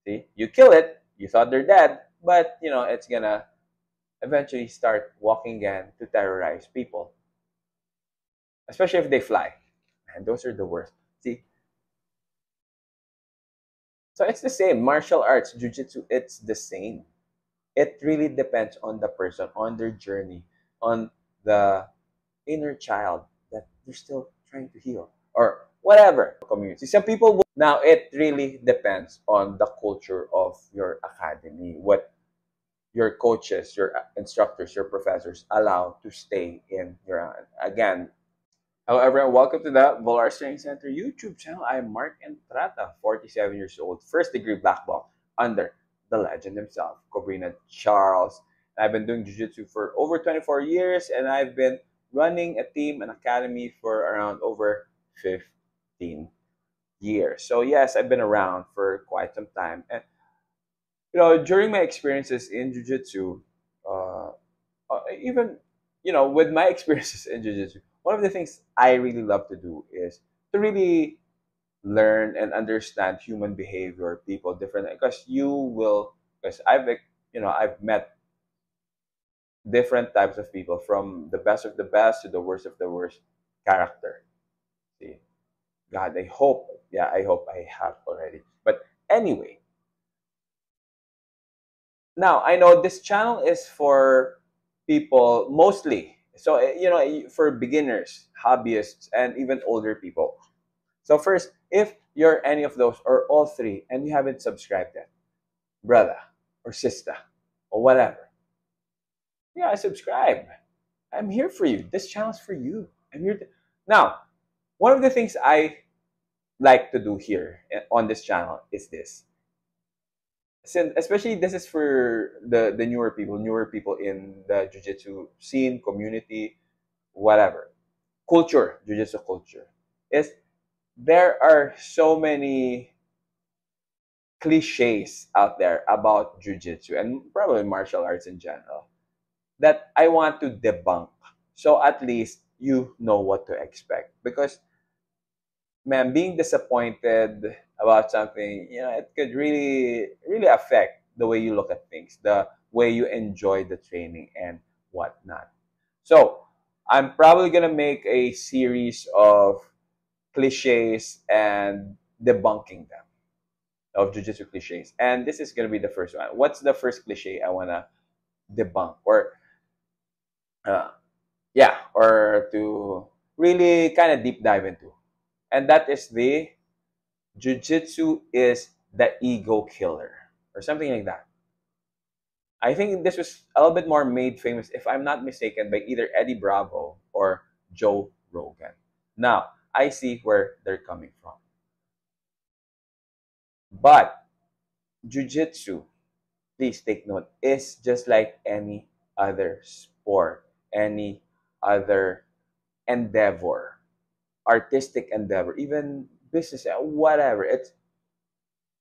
See, you kill it, you thought they're dead, but it's gonna eventually start walking again to terrorize people, especially if they fly. And those are the worst. See, so it's the same. Martial arts, jujitsu, it's the same. It really depends on the person, on their journey, on the inner child that they're still trying to heal or whatever community. Some people will, now it really depends on the culture of your academy, what your coaches, your instructors, your professors allow to stay in your again. Hello everyone, welcome to the Volar Training Center YouTube channel. I am Mark Entrata, 47 years old, first degree black belt under the legend himself, Cobrina Charles. I've been doing jiu-jitsu for over 24 years and I've been running a team and academy for around over 15 years. So yes, I've been around for quite some time. And during my experiences in jiu-jitsu, uh, even with my experiences in jiu-jitsu, one of the things I really love to do is to really learn and understand human behavior, people different, because I've met different types of people, from the best of the best to the worst of the worst character. See, God, I hope I have already. But anyway, now I know this channel is for people mostly, so for beginners, hobbyists, and even older people. So first, if you're any of those or all three and you haven't subscribed yet, brother or sister or whatever, yeah, subscribe. I'm here for you. This channel's for you. I'm here to... Now, one of the things I like to do here on this channel is this. Since especially this is for the newer people in the jiu-jitsu scene, community, whatever. Culture, jiu-jitsu culture. Is there are so many cliches out there about jiu-jitsu and probably martial arts in general that I want to debunk. So at least you know what to expect. Because man, being disappointed about something, it could really, really affect the way you look at things, the way you enjoy the training and whatnot. So I'm probably gonna make a series of cliches and debunking them, of jiu-jitsu cliches. And this is gonna be the first one. What's the first cliche I wanna debunk, or uh, or to really kind of deep dive into? And that is the jiu-jitsu is the ego killer, or something like that. I think this was a little bit more made famous, if I'm not mistaken, by either Eddie Bravo or Joe Rogan. Now, I see where they're coming from. But jiu-jitsu, please take note, is just like any other sport, any other endeavor, artistic endeavor, even business, whatever.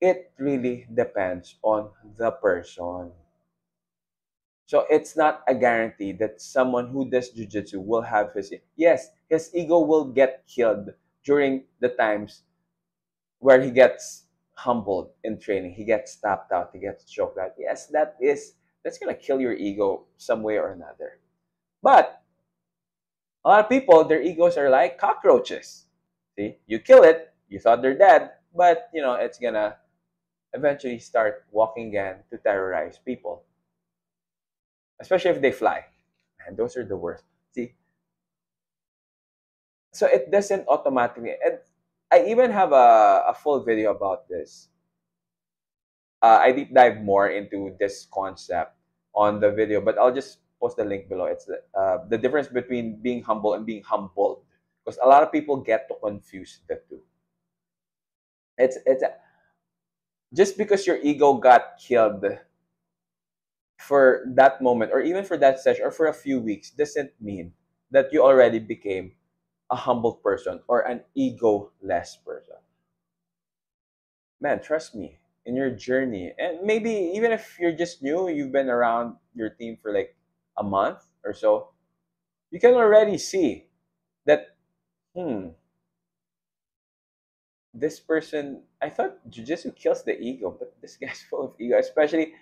It really depends on the person. So it's not a guarantee that someone who does jujitsu will have his ego will get killed during the times where he gets humbled in training, he gets tapped out, he gets choked out. Yes, that's gonna kill your ego some way or another. But a lot of people, their egos are like cockroaches. See, you kill it, you thought they're dead, but it's gonna eventually start walking again to terrorize people, especially if they fly. And those are the worst. See, so it doesn't automatically. And I even have a full video about this. I deep dive more into this concept on the video, but I'll just post the link below. It's the difference between being humble and being humbled, because a lot of people get to confuse the two. It's just because your ego got killed for that moment, or even for that session, or for a few weeks, doesn't mean that you already became a humble person or an ego-less person. Man, trust me, in your journey, and maybe even if you're just new, you've been around your team for like a month or so, you can already see that, this person, I thought jujitsu kills the ego, but this guy's full of ego, especially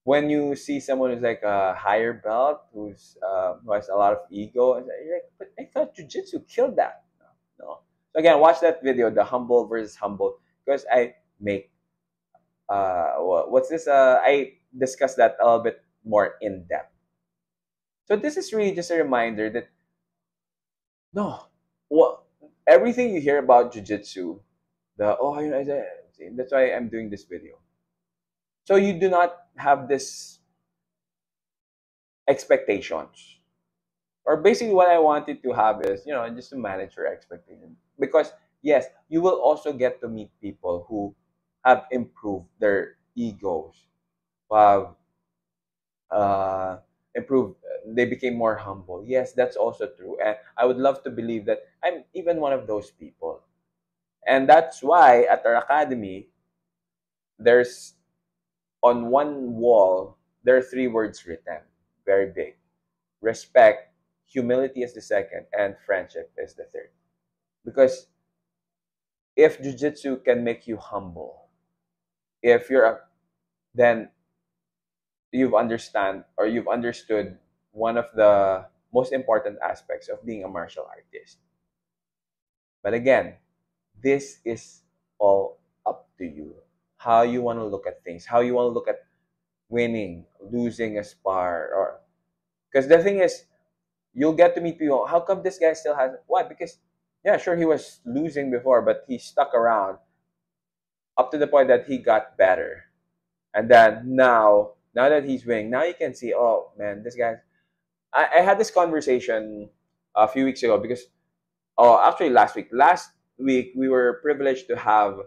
when you see someone who's like a higher belt, who has a lot of ego, and you're like, but I thought jujitsu killed that. No. So again, watch that video, the humble versus humble, because I make what's this? I discussed that a little bit more in depth. So this is really just a reminder that no, what everything you hear about jujitsu, the oh, you know, that's why I'm doing this video. So you do not have this expectations. Or basically what I wanted to have is, just to manage your expectations. Because yes, you will also get to meet people who have improved their egos, who have improved, they became more humble. Yes, that's also true. And I would love to believe that I'm even one of those people. And that's why at our academy, there's on one wall, there are three words written, very big. Respect, humility is the second, and friendship is the third. Because if jujitsu can make you humble, if you're a, then you've understood one of the most important aspects of being a martial artist. But again, this is all up to you. How you want to look at things, how you want to look at winning, losing a spar, or because the thing is, you'll get to meet people. How come this guy still has why? Because yeah, sure he was losing before, but he stuck around up to the point that he got better. And then now that he's winning, now you can see, oh man, this guy. I had this conversation a few weeks ago because oh actually last week. Last week we were privileged to have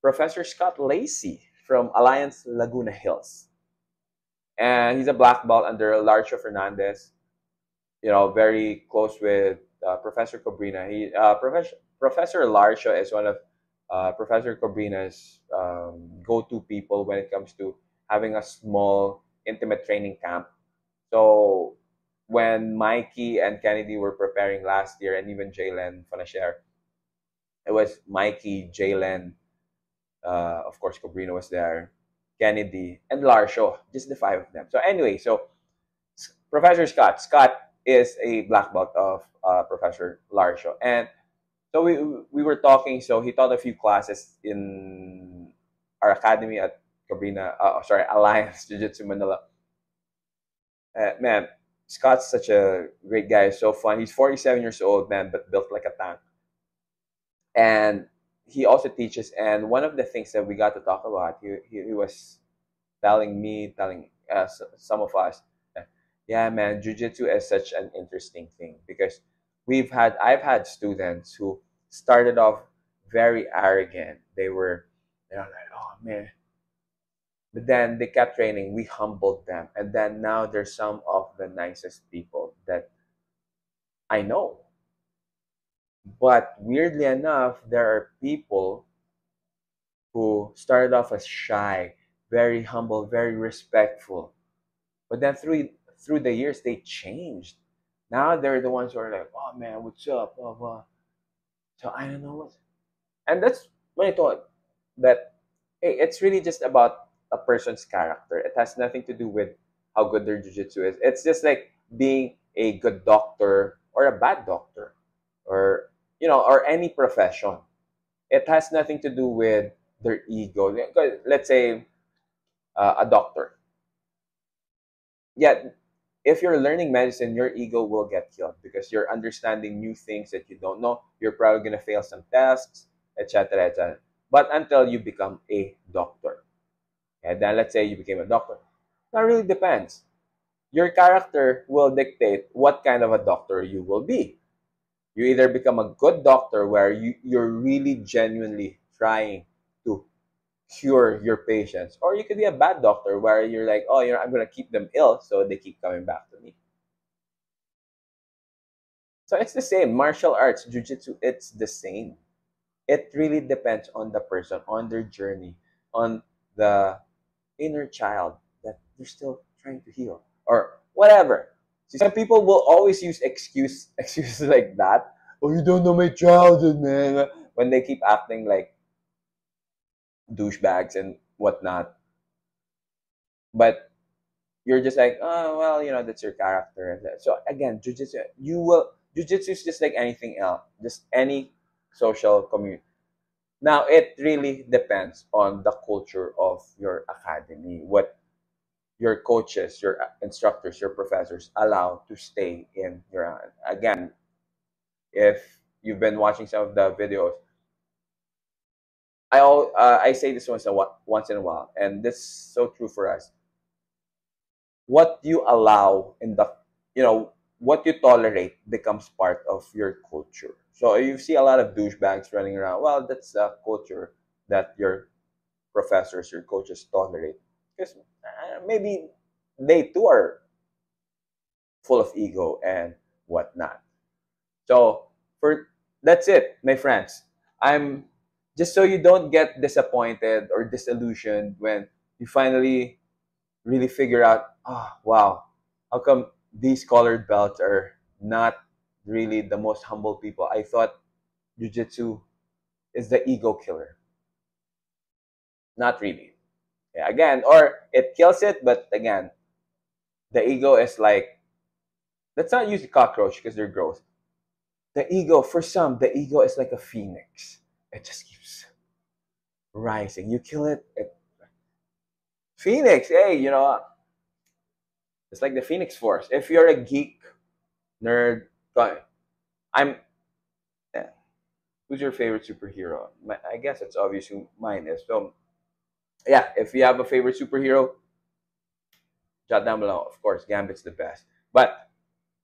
Professor Scott Lacey from Alliance Laguna Hills. And he's a black belt under Larcio Fernandez, very close with Professor Cobrina. Professor Larsha is one of Professor Cobrina's go-to people when it comes to having a small, intimate training camp. So when Mikey and Kennedy were preparing last year, and even Jalen Fanasher, it was Mikey, Jalen, of course, Cobrina was there, Kennedy, and Larsho, just the five of them. So anyway, so Professor Scott is a black belt of Professor Larsho, and so we were talking. So he taught a few classes in our academy at Alliance Jiu Jitsu Manila. Man, Scott's such a great guy, so fun. He's 47 years old, man, but built like a tank. And he also teaches. And one of the things that we got to talk about, he was telling some of us, yeah, man, jujitsu is such an interesting thing because I've had students who started off very arrogant. They were, like, oh man, but then they kept training. We humbled them, and then now they're some of the nicest people that I know. But weirdly enough, there are people who started off as shy, very humble, very respectful. But then through the years, they changed. Now they're the ones who are like, "Oh man, what's up?" Blah blah. So I don't know what. And that's when I thought that hey, it's really just about a person's character. It has nothing to do with how good their jujitsu is. It's just like being a good doctor or a bad doctor, or or any profession. It has nothing to do with their ego. Let's say a doctor. Yeah, if you're learning medicine, your ego will get killed because you're understanding new things that you don't know. You're probably gonna fail some tests, etc., etc. But until you become a doctor, and then let's say you became a doctor, that really depends. Your character will dictate what kind of a doctor you will be. You either become a good doctor where you're really genuinely trying to cure your patients, or you could be a bad doctor where you're like, oh, I'm gonna keep them ill so they keep coming back to me. So it's the same. Martial arts, jujitsu, it's the same. It really depends on the person, on their journey, on the inner child that they're still trying to heal, or whatever. See, some people will always use excuses like that. Oh, you don't know my childhood, man. when they keep acting like douchebags and whatnot. But you're just like, oh well, that's your character. So again, jujitsu is just like anything else, just any social community. Now it really depends on the culture of your academy, what your coaches, your instructors, your professors allow to stay in your. Again, if you've been watching some of the videos, I say this once in a while, and this is so true for us. What you allow in the, what you tolerate becomes part of your culture. So you see a lot of douchebags running around. Well, that's a culture that your professors, your coaches tolerate, because maybe they too are full of ego and whatnot. So for that's it, my friends. I'm just so you don't get disappointed or disillusioned when you finally really figure out, oh wow, how come these colored belts are not really the most humble people? I thought jiu-jitsu is the ego killer. Not really. Yeah, again, or it kills it, but again, the ego is like, let's not use the cockroach because they're gross. The ego, for some, the ego is like a phoenix. It just keeps rising. You kill it, phoenix, hey, it's like the Phoenix Force. If you're a geek, nerd, I'm. Yeah, who's your favorite superhero? I guess it's obvious who mine is. So, yeah, if you have a favorite superhero, jot down below. Of course, Gambit's the best. But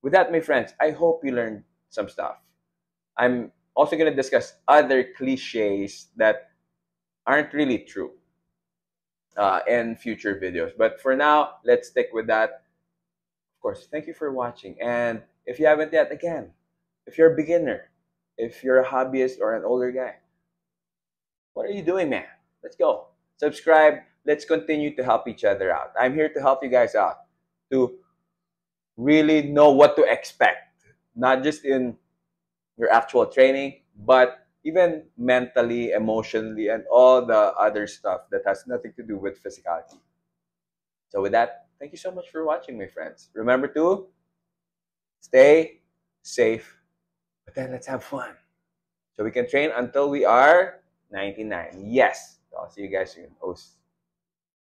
with that, my friends, I hope you learned some stuff. I'm also going to discuss other cliches that aren't really true in future videos. But for now, let's stick with that. Of course, thank you for watching. And if you haven't yet, again, if you're a beginner, if you're a hobbyist or an older guy, what are you doing, man? Let's go. Subscribe. Let's continue to help each other out. I'm here to help you guys out, to really know what to expect, not just in your actual training, but even mentally, emotionally, and all the other stuff that has nothing to do with physicality. So with that, thank you so much for watching, my friends. Remember to stay safe, but then let's have fun. So we can train until we are 99. Yes. I'll see you guys soon.